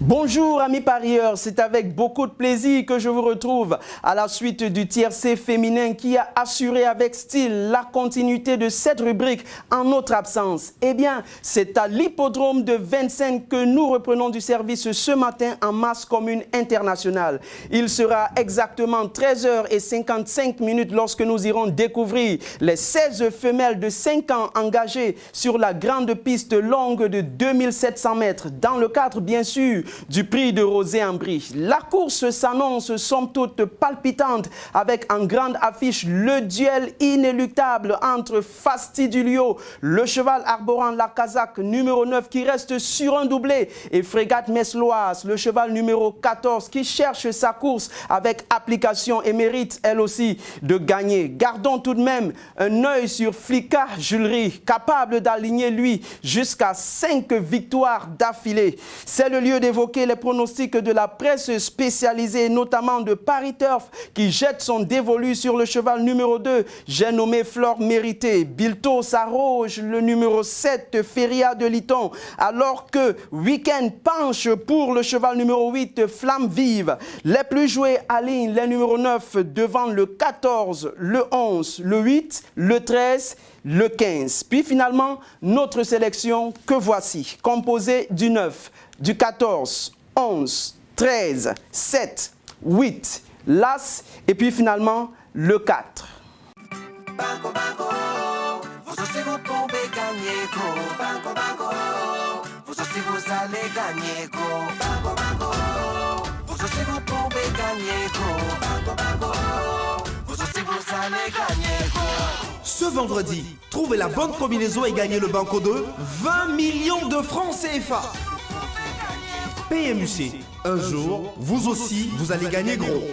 Bonjour amis parieurs, c'est avec beaucoup de plaisir que je vous retrouve à la suite du tiercé féminin qui a assuré avec style la continuité de cette rubrique en notre absence. Eh bien, c'est à l'hippodrome de Vincennes que nous reprenons du service ce matin en masse commune internationale. Il sera exactement 13h55 lorsque nous irons découvrir les 16 femelles de 5 ans engagées sur la grande piste longue de 2700 mètres dans le cadre bien sûr du prix de Rosé-en-Brie. La course s'annonce somme toute palpitante avec en grande affiche le duel inéluctable entre Fastidulio, le cheval arborant la casaque numéro 9 qui reste sur un doublé, et Frégate Mesloise, le cheval numéro 14 qui cherche sa course avec application et mérite elle aussi de gagner. Gardons tout de même un œil sur Flicka Julery, capable d'aligner lui jusqu'à 5 victoires d'affilée. C'est le lieu d'évoquer les pronostics de la presse spécialisée, notamment de Paris Turf, qui jette son dévolu sur le cheval numéro 2, j'ai nommé Flore Méritée. Bilto s'arroge le numéro 7, Feria de Liton, alors que Weekend penche pour le cheval numéro 8, Flamme Vive. Les plus joués alignent les numéros 9 devant le 14, le 11, le 8, le 13, le 15. Puis finalement, notre sélection que voici, composée du 9, du 14, 11, 13, 7, 8, l'As et puis finalement le 4. Banco, banco, vous aussi vous pouvez gagner gros. Banco, banco, vous aussi vous allez gagner gros. Banco, banco, vous aussi vous pouvez gagner gros. Banco, banco, vous aussi vous allez gagner gros. Ce vendredi, trouvez la bonne combinaison et gagnez le banco de 20 millions de francs CFA. PMUC, un jour, vous aussi, vous allez gagner gros.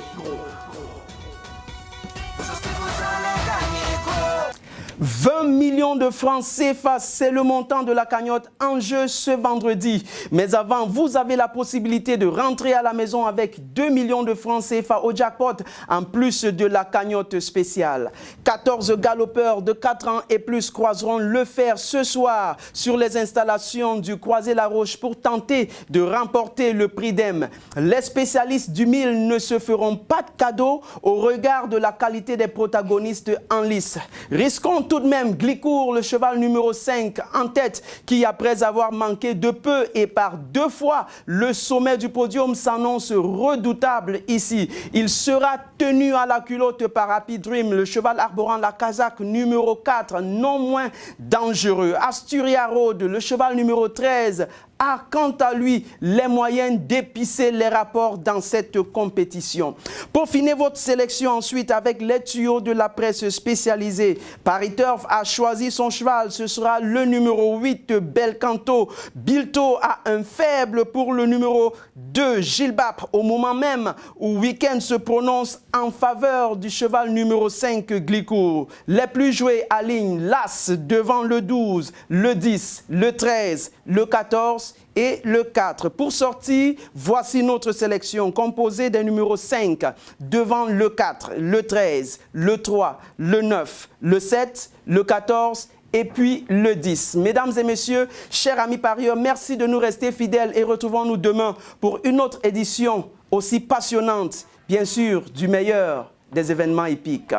20 millions de francs CFA, c'est le montant de la cagnotte en jeu ce vendredi. Mais avant, vous avez la possibilité de rentrer à la maison avec 2 millions de francs CFA au jackpot, en plus de la cagnotte spéciale. 14 galopeurs de 4 ans et plus croiseront le fer ce soir sur les installations du Croisé-la-Roche pour tenter de remporter le prix d'Em. Les spécialistes du mille ne se feront pas de cadeau au regard de la qualité des protagonistes en lice. Risquons tout de même Glicourt, le cheval numéro 5 en tête, qui après avoir manqué de peu et par 2 fois le sommet du podium s'annonce redoutable ici. Il sera tenu à la culotte par Happy Dream, le cheval arborant la casaque numéro 4, non moins dangereux. Asturia Road, le cheval numéro 13, a quant à lui les moyens d'épicer les rapports dans cette compétition. Peaufinez votre sélection ensuite avec les tuyaux de la presse spécialisée. Paris Turf a choisi son cheval, ce sera le numéro 8, Belcanto. Bilto a un faible pour le numéro 2, Gilbap, au moment même où Weekend se prononce en faveur du cheval numéro 5, Glicourt. Les plus joués alignent l'As devant le 12, le 10, le 13, le 14 et le 4. Pour sortir, voici notre sélection composée des numéros 5 devant le 4, le 13, le 3, le 9, le 7, le 14 et puis le 10. Mesdames et messieurs, chers amis parieurs, merci de nous rester fidèles et retrouvons-nous demain pour une autre édition aussi passionnante, bien sûr, du meilleur des événements épiques.